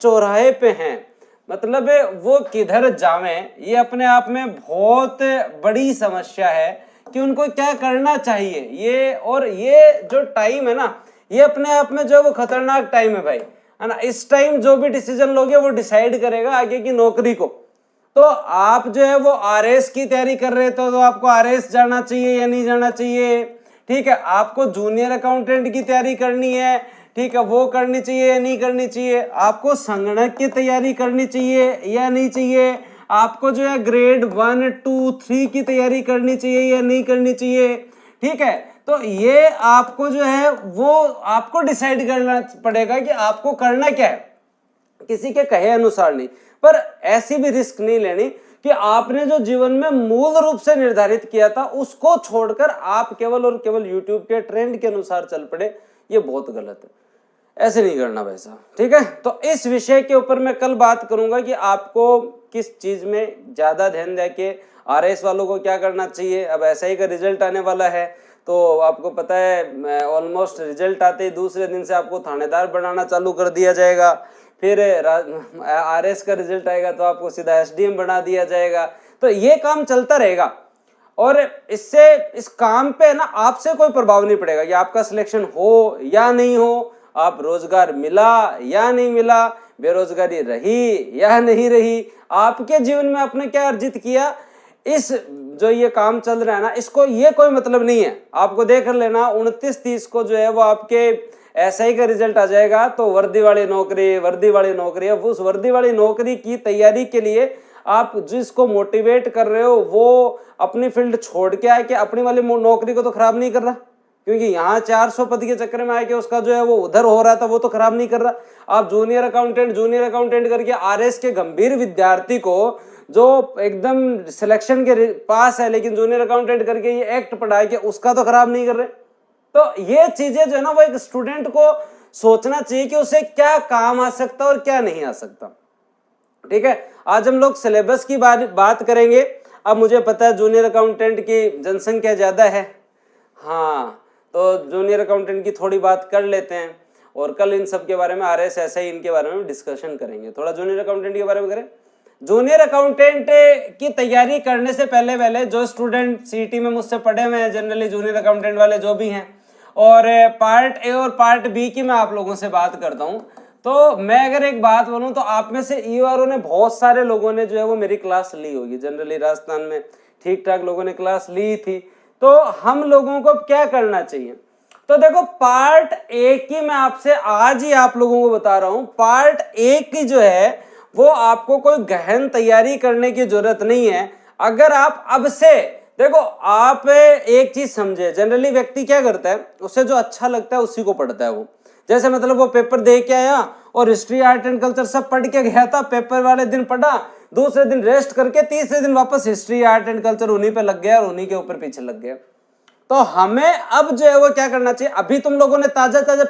चौराहे पे हैं, मतलब वो किधर जावें, ये अपने आप में बहुत बड़ी समस्या है कि उनको क्या करना चाहिए ये। और ये जो टाइम है ना, ये अपने आप में जो है वो खतरनाक टाइम है भाई, है ना। इस टाइम जो भी डिसीजन लोगे वो डिसाइड करेगा आगे की नौकरी को। तो आप जो है वो आरएस की तैयारी कर रहे थे तो आपको आरएस जाना चाहिए या नहीं जाना चाहिए, ठीक है। आपको जूनियर अकाउंटेंट की तैयारी करनी है, ठीक है, वो करनी चाहिए या नहीं करनी चाहिए। आपको संगणक की तैयारी करनी चाहिए या नहीं चाहिए। आपको जो है ग्रेड 1, 2, 3 की तैयारी करनी चाहिए या नहीं करनी चाहिए, ठीक है। तो ये आपको जो है वो आपको डिसाइड करना पड़ेगा कि आपको करना क्या है, किसी के कहे अनुसार नहीं। पर ऐसी भी रिस्क नहीं लेनी कि आपने जो जीवन में मूल रूप से निर्धारित किया था उसको छोड़कर आप केवल और केवल यूट्यूब के ट्रेंड के अनुसार चल पड़े, ये बहुत गलत है। ऐसे नहीं करना भाई साहब, ठीक है। तो इस विषय के ऊपर मैं कल बात करूंगा कि आपको किस चीज में ज्यादा ध्यान देके, आरएस वालों को क्या करना चाहिए। अब एसआई का रिजल्ट आने वाला है तो आपको पता है ऑलमोस्ट रिजल्ट आते ही दूसरे दिन से आपको थानेदार बनाना चालू कर दिया जाएगा। फिर आरएस का रिजल्ट आएगा तो आपको सीधा एसडीएम बना दिया जाएगा। तो ये काम चलता रहेगा और इससे इस काम पे ना आपसे कोई प्रभाव नहीं पड़ेगा कि आपका सिलेक्शन हो या नहीं हो, आप रोजगार मिला या नहीं मिला, बेरोजगारी रही या नहीं रही, आपके जीवन में आपने क्या अर्जित किया, इस जो ये काम चल रहा है ना, इसको ये कोई मतलब नहीं है। आपको देख लेना 29-30 को जो है वो आपके एसआई का रिजल्ट आ जाएगा तो वर्दी वाली नौकरी। अब उस वर्दी वाली नौकरी की तैयारी के लिए आप जिसको मोटिवेट कर रहे हो वो अपनी फील्ड छोड़ के आए कि अपनी वाली नौकरी को तो खराब नहीं कर रहा, क्योंकि यहाँ 400 पद के चक्कर में आए कि उसका जो है वो उधर हो रहा था, वो तो खराब नहीं कर रहा। आप जूनियर अकाउंटेंट करके आरएस के गंभीर विद्यार्थी को जो एकदम सिलेक्शन के पास है लेकिन जूनियर अकाउंटेंट करके ये एक्ट पढ़ा के उसका तो खराब नहीं कर रहे। तो ये चीजें जो है ना वो एक स्टूडेंट को सोचना चाहिए कि उसे क्या काम आ सकता है और क्या नहीं आ सकता, ठीक है। आज हम लोग सिलेबस की बात करेंगे। अब मुझे पता है जूनियर अकाउंटेंट की जनसंख्या ज्यादा है, हाँ, तो जूनियर अकाउंटेंट की थोड़ी बात कर लेते हैं और कल इन सब के बारे में आरएस एसआई इनके बारे में डिस्कशन करेंगे। थोड़ा जूनियर अकाउंटेंट के बारे में करें। जूनियर अकाउंटेंट की तैयारी करने से पहले जो स्टूडेंट सीईटी में मुझसे पढ़े हुए हैं, जनरली जूनियर अकाउंटेंट वाले जो भी हैं, और पार्ट ए और पार्ट बी की मैं आप लोगों से बात करता हूँ। तो मैं अगर एक बात बोलूँ तो आप में से ईओआरओ ने बहुत सारे लोगों ने जो है वो मेरी क्लास ली होगी, जनरली राजस्थान में ठीक ठाक लोगों ने क्लास ली थी। तो हम लोगों को क्या करना चाहिए, तो देखो पार्ट ए की मैं आपसे आज ही आप लोगों को बता रहा हूं। पार्ट ए की जो है वो आपको कोई गहन तैयारी करने की जरूरत नहीं है। अगर आप अब से देखो, आप एक चीज समझे, जनरली व्यक्ति क्या करता है, उसे जो अच्छा लगता है उसी को पढ़ता है वो। जैसे मतलब वो पेपर दे के आया और हिस्ट्री आर्ट एंड कल्चर सब पढ़ के गया था, पेपर वाले दिन पढ़ा, दूसरे दिन रेस्ट करके तीसरे दिन वापस हिस्ट्री आर्ट एंड कल्चर उन्हीं पे लग गया और उन्हीं के ऊपर पीछे लग गया। तो हमें अब जो है वो क्या करना चाहिए, अभी तुम लोगों ने ताजा ताजा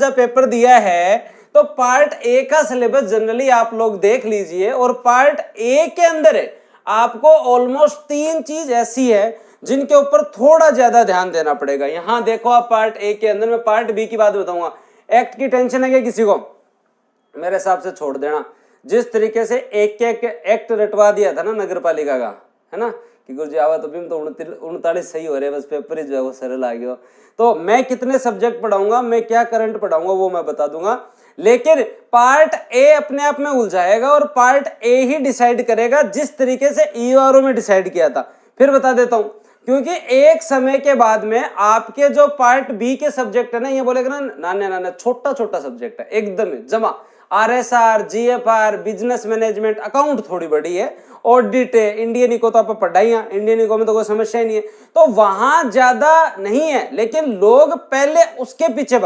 पेपर दिया है, तो पार्ट ए का सिलेबस जनरली आप लोग देख लीजिए। और पार्ट ए के अंदर आपको ऑलमोस्ट 3 चीज ऐसी है जिनके ऊपर थोड़ा ज्यादा ध्यान देना पड़ेगा। यहां देखो आप पार्ट ए के अंदर, मैं पार्ट बी की बात बताऊंगा। एक्ट की टेंशन है क्या किसी को? मेरे हिसाब से छोड़ देना। जिस तरीके से एक एक्ट रटवा दिया था ना नगर पालिका का, है ना, कि गुरुजी आवा तो 39 सही हो रहे, बस पेपर ही जो है वो सरल आ गया। तो मैं कितने सब्जेक्ट पढ़ाऊंगा, मैं क्या करंट पढ़ाऊंगा वो मैं बता दूंगा, लेकिन पार्ट ए अपने आप में उलझाएगा और पार्ट ए ही डिसाइड करेगा जिस तरीके से ईओआरओ में डिसाइड किया था। फिर बता देता हूं, क्योंकि एक समय के बाद में आपके जो पार्ट बी के सब्जेक्ट है ना, ये बोलेगा ना नाना छोटा सब्जेक्ट है एकदम जमा, RSR, GFR, business management, account थोड़ी बड़ी है, ऑडिट है, इंडियन इको तो आप पढ़ाइया, इंडियन इको में तो कोई समस्या ही नहीं है, तो वहां ज्यादा नहीं है। लेकिन लोग पहले उसके पीछे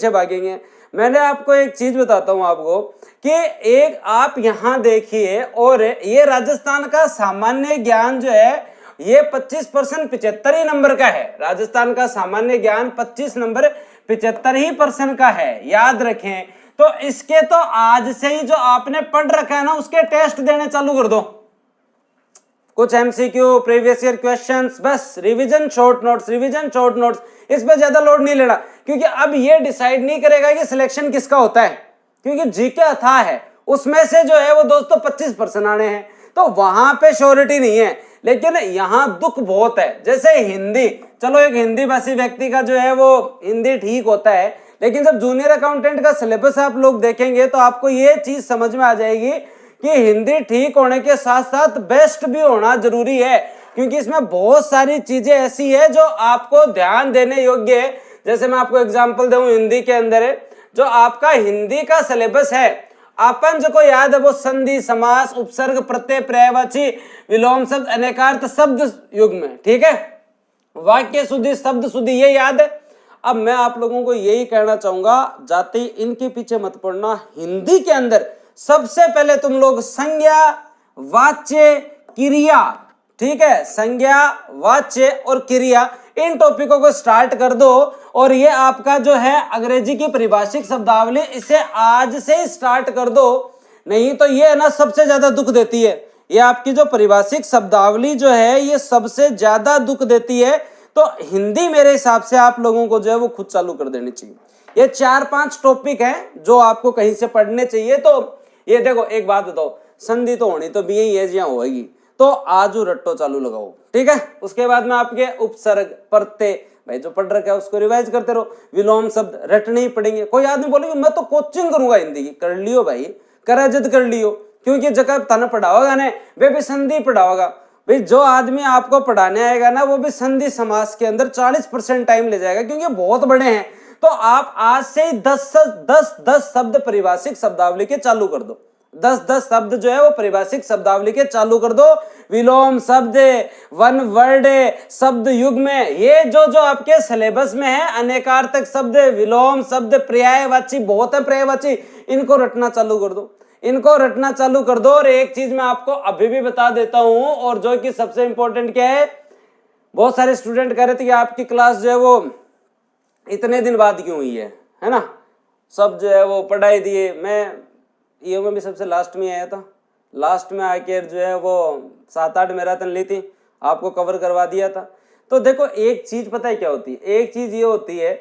भागेंगे, मैंने आपको एक चीज बताता हूं आपको कि एक आप यहां देखिए, और ये राजस्थान का सामान्य ज्ञान जो है ये 25% 75 नंबर का है। राजस्थान का सामान्य ज्ञान 25 नंबर 75% का है, याद रखें। तो इसके तो आज से ही जो आपने पढ़ रखा है ना उसके टेस्ट देने चालू कर दो, कुछ एमसीक्यू, प्रीवियस ईयर क्वेश्चंस, बस revision short notes, revision short notes, इस पे ज्यादा लोड नहीं लेना, क्योंकि अब ये डिसाइड नहीं करेगा कि सिलेक्शन किसका होता है, क्योंकि जीके अथाह है, उसमें से जो है वो दोस्तों 25% आने हैं, तो वहां पे श्योरिटी नहीं है। लेकिन यहाँ दुख बहुत है, जैसे हिंदी, चलो एक हिंदी भाषी व्यक्ति का जो है वो हिंदी ठीक होता है, लेकिन जब जूनियर अकाउंटेंट का सिलेबस आप लोग देखेंगे तो आपको ये चीज समझ में आ जाएगी कि हिंदी ठीक होने के साथ साथ बेस्ट भी होना जरूरी है, क्योंकि इसमें बहुत सारी चीजें ऐसी है जो आपको ध्यान देने योग्य है। जैसे मैं आपको एग्जांपल दूं, हिंदी के अंदर है जो आपका हिंदी का सिलेबस है, अपन जो को याद है वो संधि, समास, उपसर्ग, प्रत्यय, पर्यायवाची, विलोम शब्द, अनेकार्थ शब्द युग्म में, ठीक है, वाक्य शुद्धि, शब्द शुद्धि, ये याद है। अब मैं आप लोगों को यही कहना चाहूंगा, जाते इनके पीछे मत पड़ना, हिंदी के अंदर सबसे पहले तुम लोग संज्ञा, वाच्य, क्रिया, ठीक है, संज्ञा, वाच्य और क्रिया, इन टॉपिकों को स्टार्ट कर दो। और ये आपका जो है अंग्रेजी की परिभाषिक शब्दावली, इसे आज से स्टार्ट कर दो, नहीं तो ये ना सबसे ज्यादा दुख देती है। ये आपकी जो परिभाषिक शब्दावली जो है ये सबसे ज्यादा दुख देती है, तो हिंदी मेरे हिसाब से आप लोगों को जो है वो खुद चालू कर देनी चाहिए। ये 4-5 टॉपिक हैं जो आपको कहीं से पढ़ने चाहिए। तो ये देखो, एक बात बताओ, संधि तो होनी तो भी यही है जहाँ होगी, तो आजू रट्टो चालू लगाओ, ठीक है। उसके बाद में आपके उपसर्ग, प्रत्यय, भाई जो पढ़ रखा है उसको रिवाइज करते रहो, विलोम शब्द रटने ही पड़ेंगे। कोई आदमी बोलेगा मैं तो कोचिंग करूंगा हिंदी की, कर लियो भाई, कर जिद कर लियो, क्योंकि जगह तन पढ़ाओगा ना वे भी संधि पढ़ाओगा। भाई जो आदमी आपको पढ़ाने आएगा ना वो भी संधि समास के अंदर 40% टाइम ले जाएगा, क्योंकि बहुत बड़े हैं। तो आप आज से ही 10 शब्द परिभाषिक शब्दावली के चालू कर दो, 10 शब्द जो है वो परिभाषिक शब्दावली के चालू कर दो। विलोम शब्द, वन वर्ड शब्द युग्म में, ये जो आपके सिलेबस में है, अनेकार्थक शब्द, विलोम शब्द, पर्यायवाची, बहुत है पर्यायवाची, इनको रटना चालू कर दो, इनको रटना चालू कर दो। और एक चीज मैं आपको अभी भी बता देता हूं, और जो कि सबसे इंपॉर्टेंट क्या है, बहुत सारे स्टूडेंट कह रहे थे कि आपकी क्लास जो है वो इतने दिन बाद क्यों हुई है ना, सब जो है वो पढ़ाई दिए। मैं ईओ में भी सबसे लास्ट में आया था, लास्ट में आके जो है वो 7-8 मैराथन ली थी, आपको कवर करवा दिया था। तो देखो एक चीज पता है क्या होती है, एक चीज ये होती है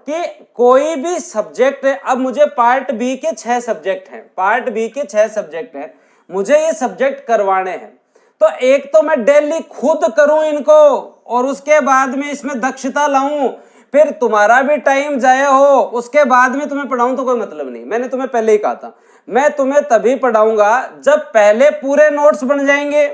कि कोई भी सब्जेक्ट है, अब मुझे पार्ट बी के 6 सब्जेक्ट हैं, पार्ट बी के 6 सब्जेक्ट हैं, मुझे ये सब्जेक्ट करवाने हैं, तो एक तो मैं डेली खुद करूं इनको, और उसके बाद में इसमें दक्षता लाऊं, फिर तुम्हारा भी टाइम जाया हो, उसके बाद में तुम्हें पढ़ाऊं तो कोई मतलब नहीं। मैंने तुम्हें पहले ही कहा था, मैं तुम्हें तभी पढ़ाऊंगा जब पहले पूरे नोट्स बन जाएंगे,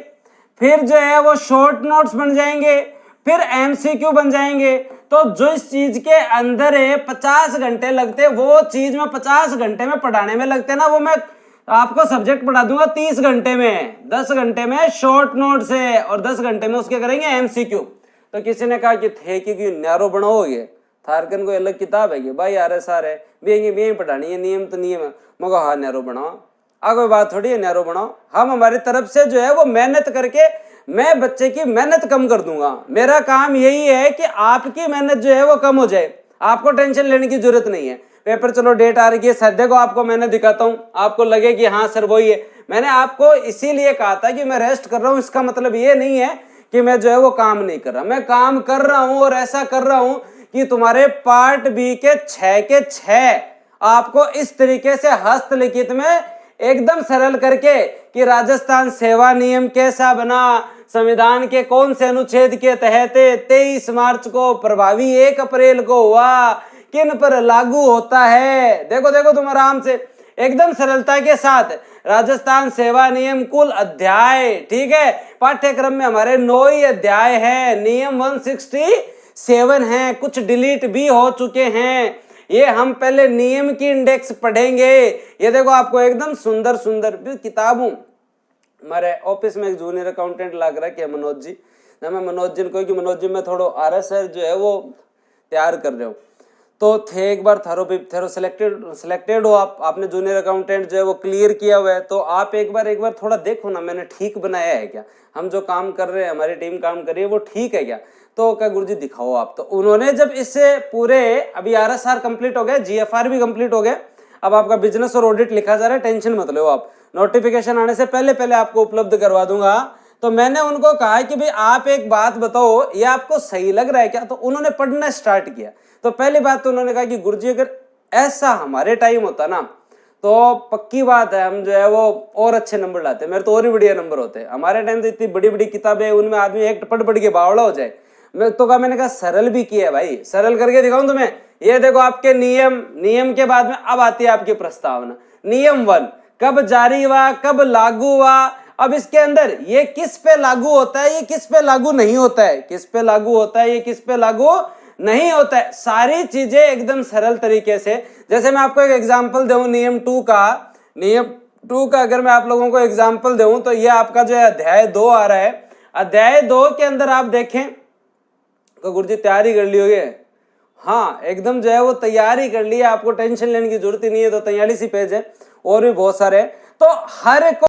फिर जो है वो शॉर्ट नोट्स बन जाएंगे, फिर एमसीक्यू बन जाएंगे। तो जो इस चीज के अंदर 50 घंटे लगते, वो चीज में 50 घंटे में पढ़ाने में लगते ना, वो मैं आपको सब्जेक्ट पढ़ा दूंगा 30 घंटे में, 10 घंटे में शॉर्ट नोट्स है और 10 घंटे में उसके करेंगे एमसीक्यू। तो किसी ने कहा कि थे कि न्यारो बनाओगे, थारकन कोई अलग किताब है कि भाई यार सारे भी पढ़ानी है, नियम तो नियम है, मगर हाँ न्यारो बनाओ, कोई बात थोड़ी है न्यारो बनाओ। हम हमारी तरफ से जो है वो मेहनत करके, मैं बच्चे की मेहनत कम कर दूंगा, मेरा काम यही है कि आपकी मेहनत जो है वो कम हो जाए, आपको टेंशन लेने की जरूरत नहीं है। पेपर चलो डेट आ रही है, सर को आपको मैंने दिखाता हूँ, आपको लगे कि हाँ सर वही है। मैंने आपको इसीलिए कहा था कि मैं रेस्ट कर रहा हूँ, इसका मतलब ये नहीं है कि मैं जो है वो काम नहीं कर रहा, मैं काम कर रहा हूँ, और ऐसा कर रहा हूँ कि तुम्हारे पार्ट बी के 6 के 6 आपको इस तरीके से हस्तलिखित में एकदम सरल करके कि राजस्थान सेवा नियम कैसा बना, संविधान के कौन से अनुच्छेद के तहत 23 मार्च को प्रभावी 1 अप्रैल को हुआ, किन पर लागू होता है। देखो देखो तुम आराम से एकदम सरलता के साथ राजस्थान सेवा नियम कुल अध्याय, ठीक है, पाठ्यक्रम में हमारे 9 ही अध्याय है, नियम 167 हैं, कुछ डिलीट भी हो चुके हैं। ये हम पहले नियम की इंडेक्स पढ़ेंगे। ये देखो आपको एकदम सुंदर सुंदर किताब हूं। हमारे ऑफिस में एक जूनियर अकाउंटेंट लग रहा है मनोज जी, ना मैं मनोज जी को कि मनोज जी मैं थोड़ा RSR जो है वो तैयार कर रहे हो, तो थे एक बार थारो सिलेक्टेड हो आपने जूनियर अकाउंटेंट जो है वो क्लियर किया हुआ है, तो आप एक बार थोड़ा देखो ना मैंने ठीक बनाया है क्या, हम जो काम कर रहे हैं, हमारी टीम काम कर रही है वो ठीक है क्या। तो क्या गुरुजी दिखाओ आप। तो उन्होंने जब इससे पूरे अभी RSR कंप्लीट हो गया, GFR भी कंप्लीट हो गया, अब आपका बिजनेस और ऑडिट लिखा जा रहा है, टेंशन मत लो आप, नोटिफिकेशन आने से पहले आपको उपलब्ध करवा दूंगा। तो मैंने उनको कहा कि भाई आप एक बात बताओ, ये आपको सही लग रहा है क्या? तो उन्होंने पढ़ना स्टार्ट किया। तो पहली बात तो उन्होंने कहा कि गुरुजी अगर ऐसा हमारे टाइम होता ना तो पक्की बात है हम जो है वो और अच्छे नंबर लाते। मेरे तो और ही बढ़िया नंबर होते। हमारे टाइम तो इतनी बड़ी बड़ी किताबें, उनमें आदमी एक पढ़ के बावड़ा हो जाए। मैंने कहा सरल भी किया है भाई, सरल करके दिखाऊं तुम्हें। ये देखो आपके नियम के बाद में अब आती है आपकी प्रस्तावना। नियम 1, कब जारी हुआ, कब लागू हुआ। अब इसके अंदर ये किस पे लागू होता है, ये किस पे लागू नहीं होता है, किस पे लागू होता है, ये किस पे लागू नहीं होता है। सारी चीजें एकदम सरल तरीके से। जैसे मैं आपको एक एग्जांपल दूं नियम 2 का अगर मैं आप लोगों को एग्जांपल दूं तो ये आपका जो है अध्याय 2 आ रहा है। अध्याय 2 के अंदर आप देखें तो गुरुजी तैयारी कर ली होगी। हाँ एकदम जो है वो तैयारी कर ली है, आपको टेंशन लेने की जरूरत ही नहीं है। तो 43 पेज है और भी बहुत सारे। तो हर एक